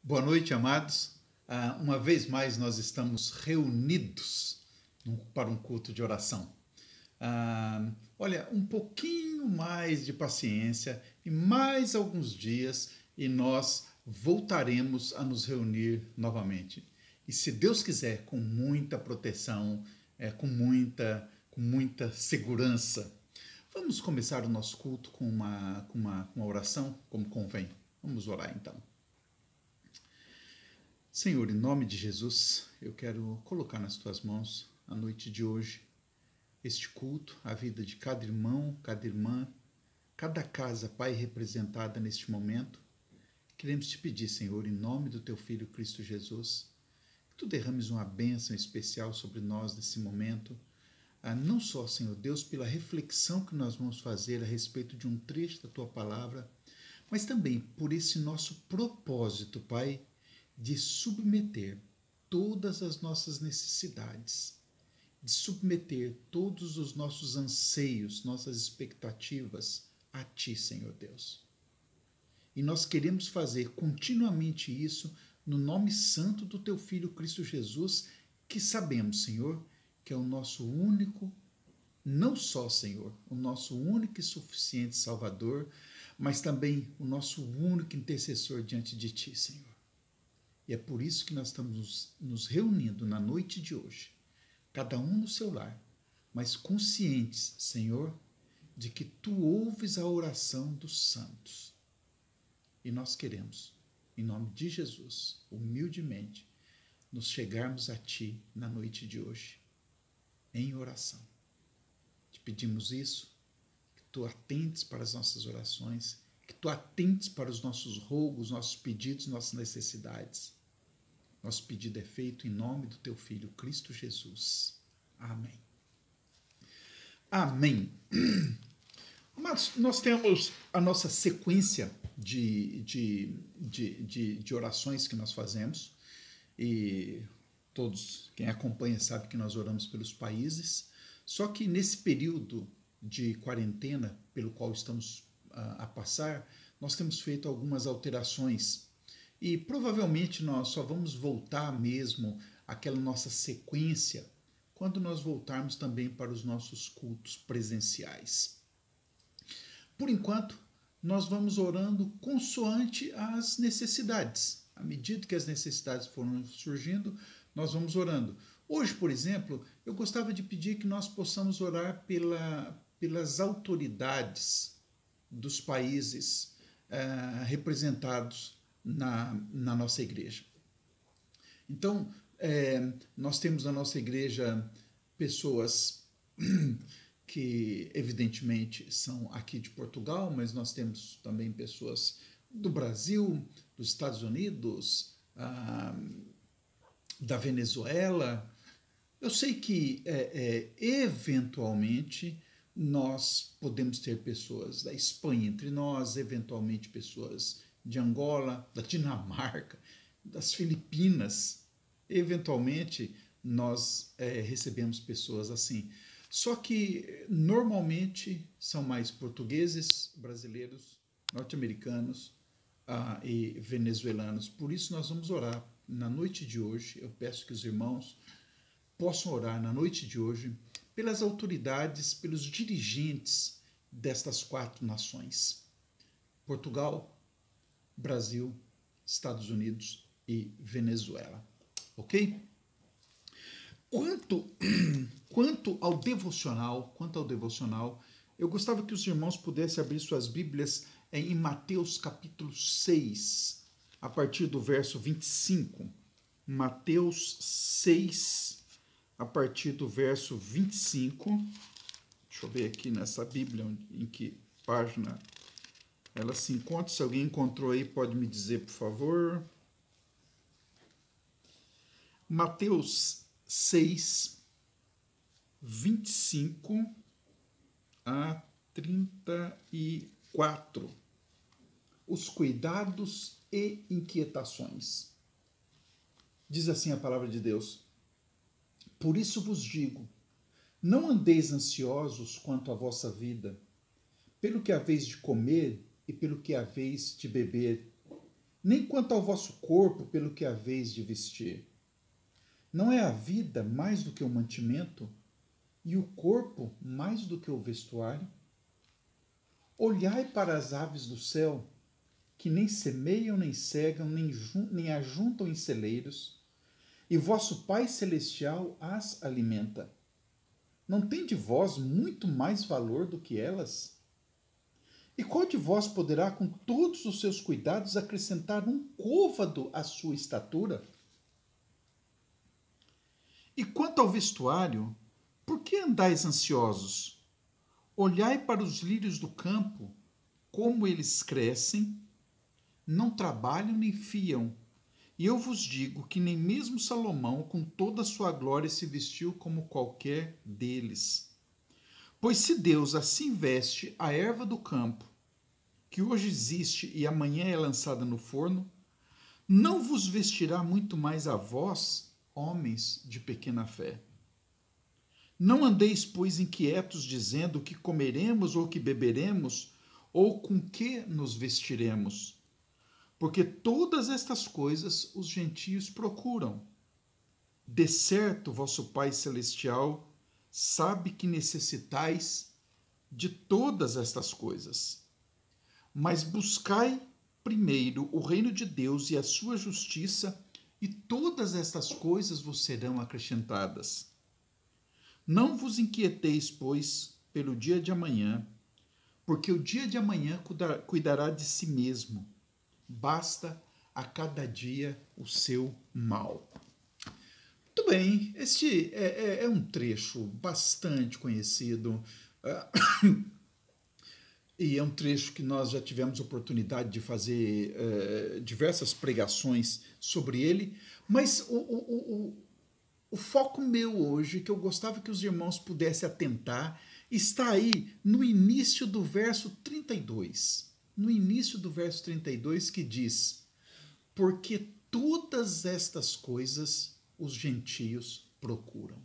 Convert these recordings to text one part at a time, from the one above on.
Boa noite, amados. Uma vez mais nós estamos reunidos para um culto de oração. Olha, um pouquinho mais de paciência e mais alguns dias e nós voltaremos a nos reunir novamente. E se Deus quiser, com muita proteção, com muita segurança. Vamos começar o nosso culto com uma oração, como convém. Vamos orar então. Senhor, em nome de Jesus, eu quero colocar nas tuas mãos a noite de hoje, este culto, a vida de cada irmão, cada irmã, cada casa, Pai, representada neste momento. Queremos te pedir, Senhor, em nome do teu Filho Cristo Jesus, que tu derrames uma bênção especial sobre nós nesse momento. Não só, Senhor Deus, pela reflexão que nós vamos fazer a respeito de um trecho da tua palavra, mas também por esse nosso propósito, Pai, de submeter todas as nossas necessidades, de submeter todos os nossos anseios, nossas expectativas a Ti, Senhor Deus. E nós queremos fazer continuamente isso no nome santo do Teu Filho Cristo Jesus, que sabemos, Senhor, que é o nosso único, não só, Senhor, o nosso único e suficiente Salvador, mas também o nosso único intercessor diante de Ti, Senhor. E é por isso que nós estamos nos reunindo na noite de hoje, cada um no seu lar, mas conscientes, Senhor, de que Tu ouves a oração dos santos. E nós queremos, em nome de Jesus, humildemente, nos chegarmos a Ti na noite de hoje, em oração. Te pedimos isso, que Tu atentes para as nossas orações, que Tu atentes para os nossos rogos, nossos pedidos, nossas necessidades. Nosso pedido é feito em nome do Teu Filho, Cristo Jesus. Amém. Amém. Mas nós temos a nossa sequência de orações que nós fazemos, e todos, quem acompanha sabe que nós oramos pelos países, só que nesse período de quarentena pelo qual estamos a passar, nós temos feito algumas alterações. E provavelmente nós só vamos voltar mesmo àquela nossa sequência quando nós voltarmos também para os nossos cultos presenciais. Por enquanto, nós vamos orando consoante as necessidades. À medida que as necessidades foram surgindo, nós vamos orando. Hoje, por exemplo, eu gostaria de pedir que nós possamos orar pelas autoridades dos países representados na nossa igreja. Então, nós temos na nossa igreja pessoas que evidentemente são aqui de Portugal, mas nós temos também pessoas do Brasil, dos Estados Unidos, da Venezuela. Eu sei que eventualmente nós podemos ter pessoas da Espanha entre nós, eventualmente pessoas de Angola, da Dinamarca, das Filipinas. Eventualmente, nós recebemos pessoas assim. Só que, normalmente, são mais portugueses, brasileiros, norte-americanos e venezuelanos. Por isso, nós vamos orar na noite de hoje. Eu peço que os irmãos possam orar na noite de hoje pelas autoridades, pelos dirigentes destas 4 nações: Portugal, Brasil, Estados Unidos e Venezuela. Ok? Quanto ao devocional, eu gostaria que os irmãos pudessem abrir suas Bíblias em Mateus capítulo 6, a partir do verso 25. Mateus 6, a partir do verso 25. Deixa eu ver aqui nessa Bíblia em que página ela se encontra. Se alguém encontrou aí, pode me dizer, por favor. Mateus 6, 25 a 34. Os cuidados e inquietações. Diz assim a palavra de Deus: Por isso vos digo, não andeis ansiosos quanto à vossa vida, pelo que haveis de comer e pelo que haveis de beber, nem quanto ao vosso corpo pelo que haveis de vestir. Não é a vida mais do que o mantimento, e o corpo mais do que o vestuário? Olhai para as aves do céu, que nem semeiam, nem cegam, nem ajuntam em celeiros, e vosso Pai Celestial as alimenta. Não tem de vós muito mais valor do que elas? E qual de vós poderá, com todos os seus cuidados, acrescentar um côvado à sua estatura? E quanto ao vestuário, por que andais ansiosos? Olhai para os lírios do campo, como eles crescem, não trabalham nem fiam. E eu vos digo que nem mesmo Salomão, com toda a sua glória, se vestiu como qualquer deles. Pois se Deus assim veste a erva do campo, que hoje existe e amanhã é lançada no forno, não vos vestirá muito mais a vós, homens de pequena fé? Não andeis, pois, inquietos, dizendo que comeremos ou que beberemos, ou com que nos vestiremos. Porque todas estas coisas os gentios procuram. De certo, vosso Pai Celestial sabe que necessitais de todas estas coisas. Mas buscai primeiro o reino de Deus e a sua justiça, e todas estas coisas vos serão acrescentadas. Não vos inquieteis, pois, pelo dia de amanhã, porque o dia de amanhã cuidará de si mesmo. Basta a cada dia o seu mal. Muito bem, este é um trecho bastante conhecido e é um trecho que nós já tivemos oportunidade de fazer diversas pregações sobre ele, mas o foco meu hoje, que eu gostava que os irmãos pudessem atentar, está aí no início do verso 32. No início do verso 32, que diz: porque todas estas coisas os gentios procuram.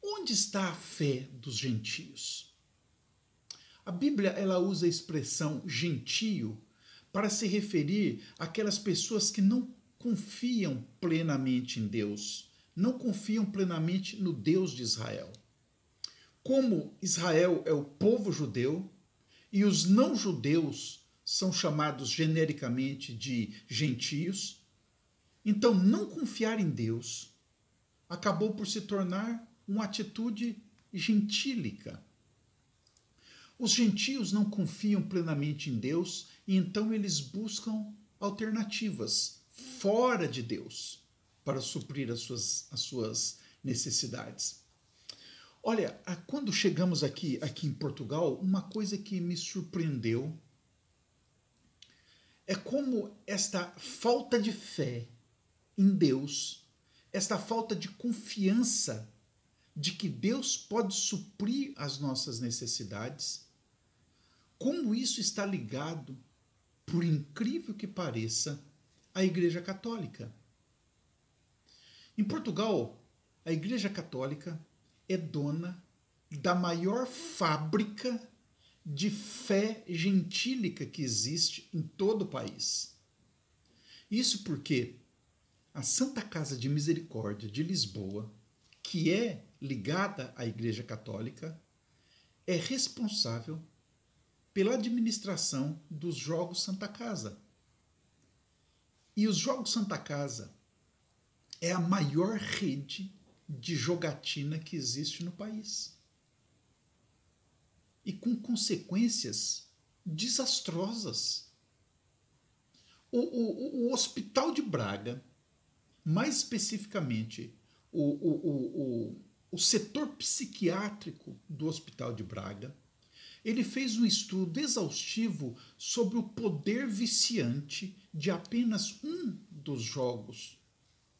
Onde está a fé dos gentios? A Bíblia ela usa a expressão gentio para se referir àquelas pessoas que não confiam plenamente em Deus, não confiam plenamente no Deus de Israel. Como Israel é o povo judeu e os não-judeus são chamados genericamente de gentios, então não confiar em Deus acabou por se tornar uma atitude gentílica. Os gentios não confiam plenamente em Deus e então eles buscam alternativas fora de Deus para suprir as suas necessidades. Olha, quando chegamos aqui em Portugal, uma coisa que me surpreendeu é como esta falta de fé em Deus, esta falta de confiança de que Deus pode suprir as nossas necessidades, como isso está ligado, por incrível que pareça, à Igreja Católica. Em Portugal, a Igreja Católica é dona da maior fábrica de fé gentílica que existe em todo o país. Isso porque a Santa Casa de Misericórdia de Lisboa, que é ligada à Igreja Católica, é responsável pela administração dos Jogos Santa Casa. E os Jogos Santa Casa é a maior rede de jogatina que existe no país. E com consequências desastrosas. O Hospital de Braga, mais especificamente o setor psiquiátrico do Hospital de Braga, ele fez um estudo exaustivo sobre o poder viciante de apenas um dos jogos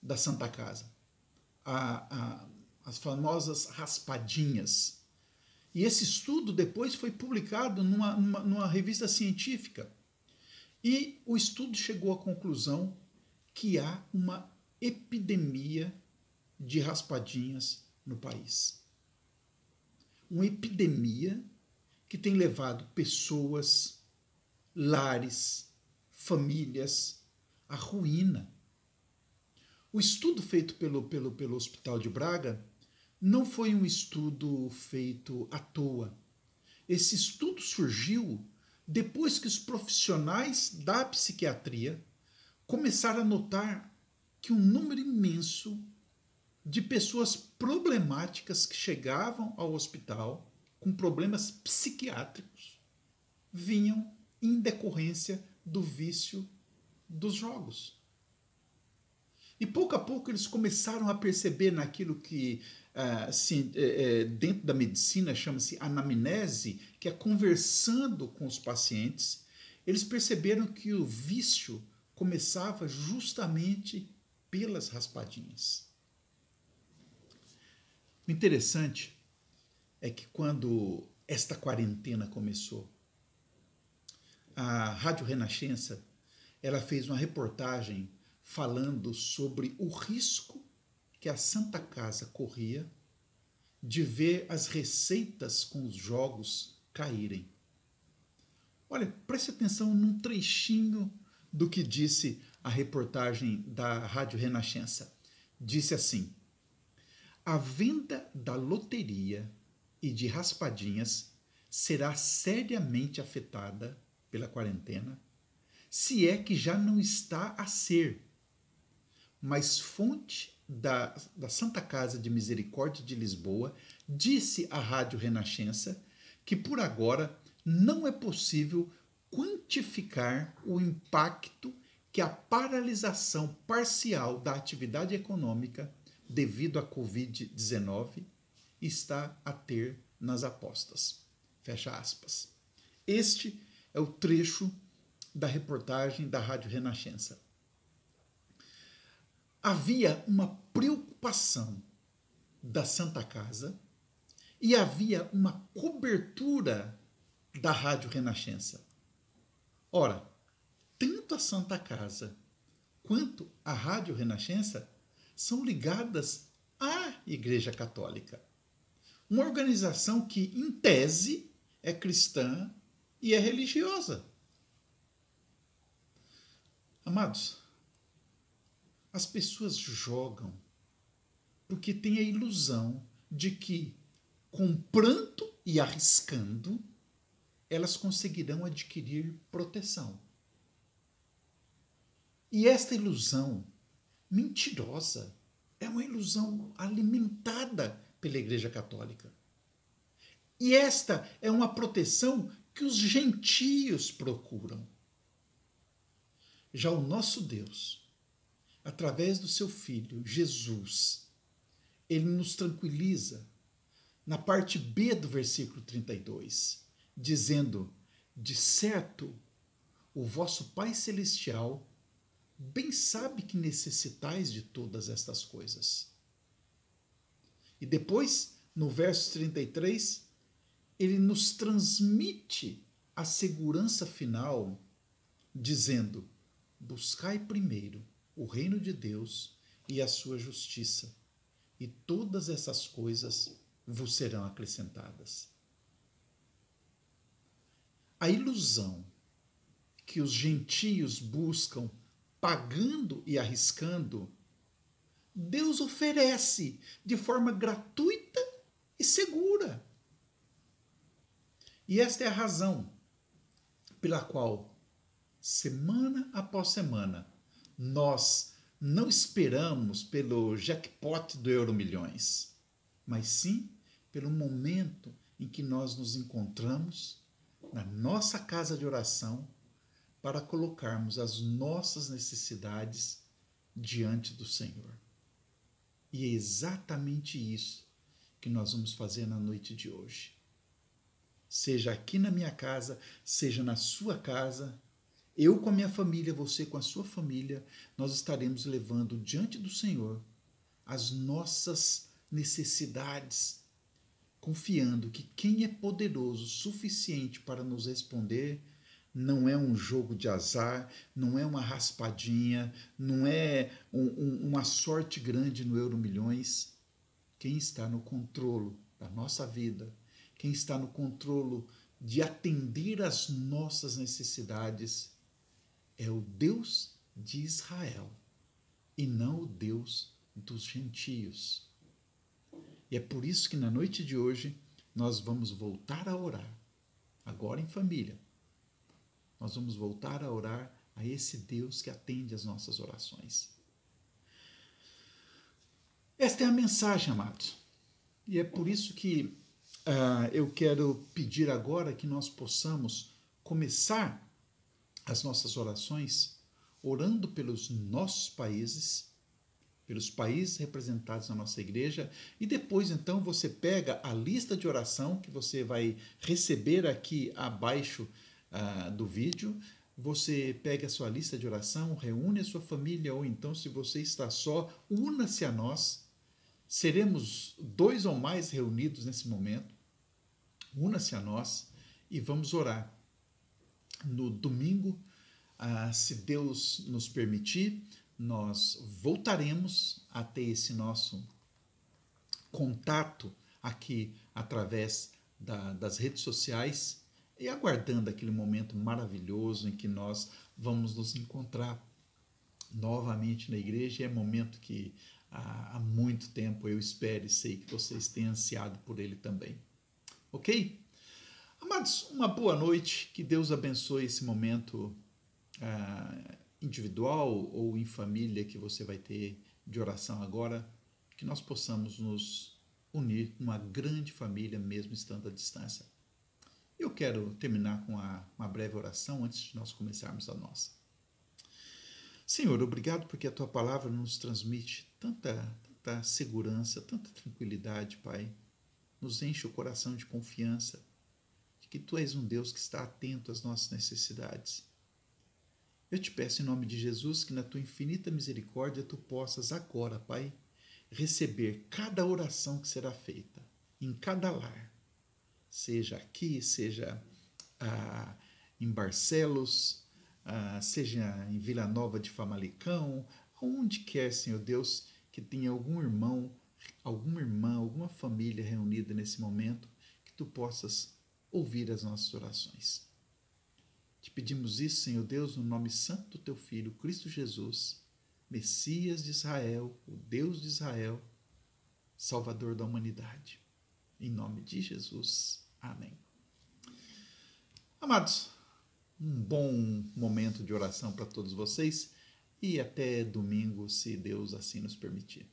da Santa Casa, as famosas raspadinhas. E esse estudo depois foi publicado numa revista científica. E o estudo chegou à conclusão que há uma epidemia de raspadinhas no país. Uma epidemia que tem levado pessoas lares, famílias, a ruína. O estudo feito pelo Hospital de Braga não foi um estudo feito à toa. Esse estudo surgiu depois que os profissionais da psiquiatria começaram a notar que um número imenso de pessoas problemáticas que chegavam ao hospital com problemas psiquiátricos vinham em decorrência do vício dos jogos. E pouco a pouco eles começaram a perceber naquilo que dentro da medicina chama-se anamnese, que é conversando com os pacientes, eles perceberam que o vício começava justamente pelas raspadinhas. O interessante é que quando esta quarentena começou, a Rádio Renascença ela fez uma reportagem falando sobre o risco que a Santa Casa corria de ver as receitas com os jogos caírem. Olha, preste atenção num trechinho do que disse a reportagem da Rádio Renascença. Disse assim: a venda da loteria e de raspadinhas será seriamente afetada pela quarentena, se é que já não está a ser. Mas fonte da Santa Casa de Misericórdia de Lisboa disse à Rádio Renascença que por agora não é possível quantificar o impacto que a paralisação parcial da atividade econômica devido à Covid-19 está a ter nas apostas. Fecha aspas. Este é o trecho da reportagem da Rádio Renascença. Havia uma preocupação da Santa Casa e havia uma cobertura da Rádio Renascença. Ora, tanto a Santa Casa quanto a Rádio Renascença são ligadas à Igreja Católica, uma organização que, em tese, é cristã e é religiosa. Amados, as pessoas jogam porque têm a ilusão de que, comprando e arriscando, elas conseguirão adquirir proteção. E esta ilusão mentirosa é uma ilusão alimentada pela Igreja Católica. E esta é uma proteção que os gentios procuram. Já o nosso Deus, através do seu Filho, Jesus, ele nos tranquiliza na parte B do versículo 32, dizendo: de certo, o vosso Pai Celestial bem sabe que necessitais de todas estas coisas. E depois, no verso 33, ele nos transmite a segurança final, dizendo: buscai primeiro o reino de Deus e a sua justiça, e todas essas coisas vos serão acrescentadas. A ilusão que os gentios buscam pagando e arriscando, Deus oferece de forma gratuita e segura. E esta é a razão pela qual, semana após semana, nós não esperamos pelo jackpot do Euromilhões, mas sim pelo momento em que nós nos encontramos na nossa casa de oração para colocarmos as nossas necessidades diante do Senhor. E é exatamente isso que nós vamos fazer na noite de hoje. Seja aqui na minha casa, seja na sua casa, eu com a minha família, você com a sua família, nós estaremos levando diante do Senhor as nossas necessidades, confiando que quem é poderoso o suficiente para nos responder não é um jogo de azar, não é uma raspadinha, não é uma sorte grande no Euromilhões. Quem está no controle da nossa vida, quem está no controle de atender às nossas necessidades é o Deus de Israel e não o Deus dos gentios. E é por isso que na noite de hoje nós vamos voltar a orar, agora em família. Nós vamos voltar a orar a esse Deus que atende às nossas orações. Esta é a mensagem, amados. E é por isso que eu quero pedir agora que nós possamos começar as nossas orações orando pelos nossos países, pelos países representados na nossa igreja, e depois então você pega a lista de oração que você vai receber aqui abaixo do vídeo, você pega a sua lista de oração, reúne a sua família, ou então se você está só, una-se a nós. Seremos 2 ou mais reunidos nesse momento. Una-se a nós e vamos orar. No domingo, se Deus nos permitir, nós voltaremos a ter esse nosso contato aqui através das redes sociais e aguardando aquele momento maravilhoso em que nós vamos nos encontrar novamente na igreja. É momento que há muito tempo eu espero e sei que vocês têm ansiado por ele também. Ok? Amados, uma boa noite, que Deus abençoe esse momento individual ou em família que você vai ter de oração agora, que nós possamos nos unir com uma grande família mesmo estando à distância. Eu quero terminar com uma breve oração antes de nós começarmos a nossa. Senhor, obrigado porque a Tua palavra nos transmite tanta segurança, tanta tranquilidade, Pai. Nos enche o coração de confiança de que Tu és um Deus que está atento às nossas necessidades. Eu te peço em nome de Jesus que na Tua infinita misericórdia Tu possas agora, Pai, receber cada oração que será feita em cada lar, seja aqui, seja em Barcelos, seja em Vila Nova de Famalicão, onde quer, Senhor Deus, que tenha algum irmão, alguma irmã, alguma família reunida nesse momento, que Tu possas ouvir as nossas orações. Te pedimos isso, Senhor Deus, no nome santo do Teu Filho, Cristo Jesus, Messias de Israel, o Deus de Israel, Salvador da humanidade. Em nome de Jesus. Amém. Amados, um bom momento de oração para todos vocês e até domingo, se Deus assim nos permitir.